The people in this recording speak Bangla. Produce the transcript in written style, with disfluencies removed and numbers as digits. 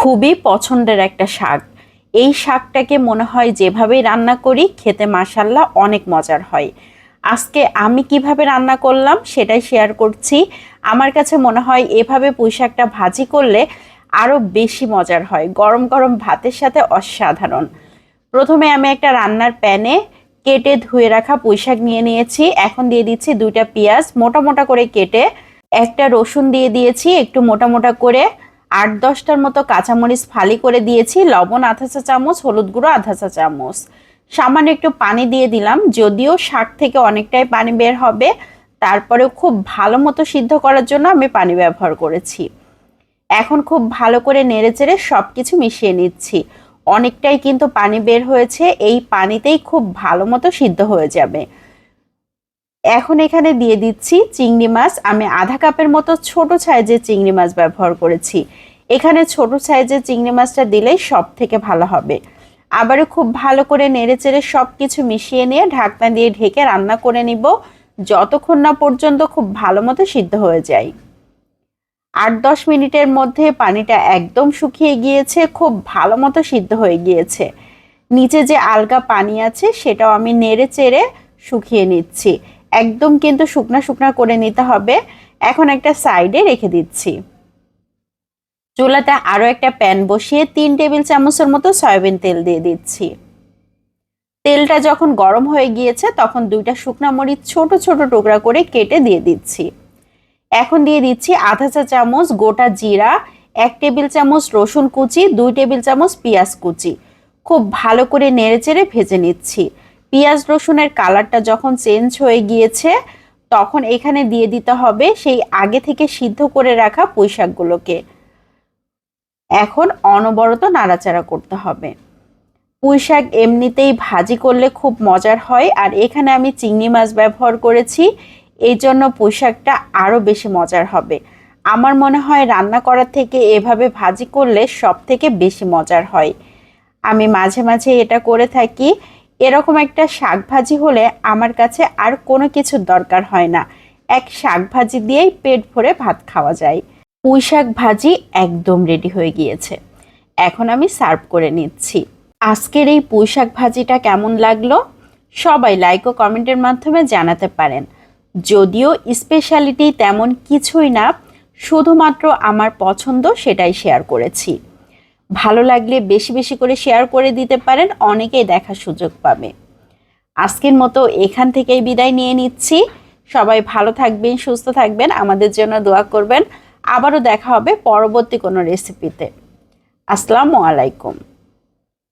খুবই পছন্দের একটা শাক। এই শাকটাকে মনে হয় যেভাবেই রান্না করি খেতে মাশাআল্লাহ অনেক মজার হয়। আজকে আমি কিভাবে রান্না করলাম সেটাই শেয়ার করছি। আমার কাছে মনে হয় এভাবে পুঁই শাকটা ভাজি করলে আরও বেশি মজার হয়, গরম গরম ভাতের সাথে অসাধারণ। প্রথমে আমি একটা রান্নার প্যানে কেটে ধুয়ে রাখা পুঁই শাক নিয়ে নিয়েছি। এখন দিয়ে দিচ্ছি 2টা পেঁয়াজ মোটা মোটা করে কেটে, একটা রসুন দিয়ে দিয়েছি একটু মোটা মোটা করে, 8-10টার মতো কাঁচামরিচ ফালি করে দিয়েছি, লবণ আধা চা চামচ, হলুদ গুঁড়ো আধা চা চামচ, সামান্য একটু পানি দিয়ে দিলাম। যদিও শাক থেকে অনেকটাই পানি বের হবে, তারপরেও খুব ভালো মতো সিদ্ধ করার জন্য আমি পানি ব্যবহার করেছি। এখন খুব ভালো করে নেড়েচেড়ে সব কিছু মিশিয়ে নিচ্ছি। অনেকটাই কিন্তু পানি বের হয়েছে, এই পানিতেই খুব ভালো মতো সিদ্ধ হয়ে যাবে। এখন এখানে দিয়ে দিচ্ছি চিংড়ি মাছ। আমি আধা কাপের মতো ছোট সাইজের চিংড়ি মাছ ব্যবহার করেছি। এখানে ছোট সাইজের চিংড়ি মাছটা দিলেই সব থেকে ভালো হবে। আবারও খুব ভালো করে নেড়েচেড়ে সব কিছু মিশিয়ে নিয়ে ঢাকনা দিয়ে ঢেকে রান্না করে নিব যতক্ষণ না পর্যন্ত খুব ভালো মতো সিদ্ধ হয়ে যায়। 8-10 মিনিটের মধ্যে পানিটা একদম শুকিয়ে গিয়েছে, খুব ভালো মতো সিদ্ধ হয়ে গিয়েছে। নিচে যে আলগা পানি আছে সেটাও আমি নেড়ে চেড়ে শুকিয়ে নিচ্ছি। একদম কিন্তু শুকনা শুকনা করে নিতে হবে। এখন একটা সাইডে রেখে দিচ্ছি। চুলাতে আরও একটা প্যান বসিয়ে 3 টেবিল চামচের মতো সয়াবিন তেল দিয়ে দিচ্ছি। তেলটা যখন গরম হয়ে গিয়েছে তখন 2টা শুকনা মরিচ ছোট ছোট টুকরা করে কেটে দিয়ে দিচ্ছি। এখন দিয়ে দিচ্ছি আধা চা চামচ গোটা জিরা, 1 টেবিল চামচ রসুন কুচি, 2 টেবিল চামচ পেঁয়াজ কুচি। খুব ভালো করে নেড়েচেড়ে ভেজে নিচ্ছি। পেঁয়াজ রসুনের কালারটা যখন চেঞ্জ হয়ে গিয়েছে তখন এখানে দিয়ে দিতে হবে সেই আগে থেকে সিদ্ধ করে রাখা পুঁই শাকগুলোকে। এখন অনবরত নাড়াচাড়া করতে হবে। পুঁই শাক এমনিতেই ভাজি করলে খুব মজার হয়, আর এখানে আমি চিংড়ি মাছ ব্যবহার করেছি, এই জন্য পুঁই শাকটা আরও বেশি মজার হবে। আমার মনে হয় রান্না করার থেকে এভাবে ভাজি করলে সব থেকে বেশি মজার হয়। আমি মাঝে মাঝে এটা করে থাকি। এরকম একটা শাক ভাজি হলে আমার কাছে আর কোনো কিছুর দরকার হয় না, এক শাক ভাজি দিয়েই পেট ভরে ভাত খাওয়া যায়। পুঁই শাক ভাজি একদম রেডি হয়ে গিয়েছে। এখন আমি সার্ভ করে নিচ্ছি। আজকের এই পুঁই শাক ভাজিটা কেমন লাগলো সবাই লাইক ও কমেন্টের মাধ্যমে জানাতে পারেন। যদিও স্পেশালিটি তেমন কিছুই না, শুধুমাত্র আমার পছন্দ সেটাই শেয়ার করেছি। ভালো লাগলে বেশি বেশি করে শেয়ার করে দিতে পারেন, অনেকেই দেখার সুযোগ পাবে। আজকের মতো এখান থেকেই বিদায় নিয়ে নিচ্ছি। সবাই ভালো থাকবেন, সুস্থ থাকবেন, আমাদের জন্য দোয়া করবেন। আবারও দেখা হবে পরবর্তী কোনো রেসিপিতে। আসসালামু আলাইকুম।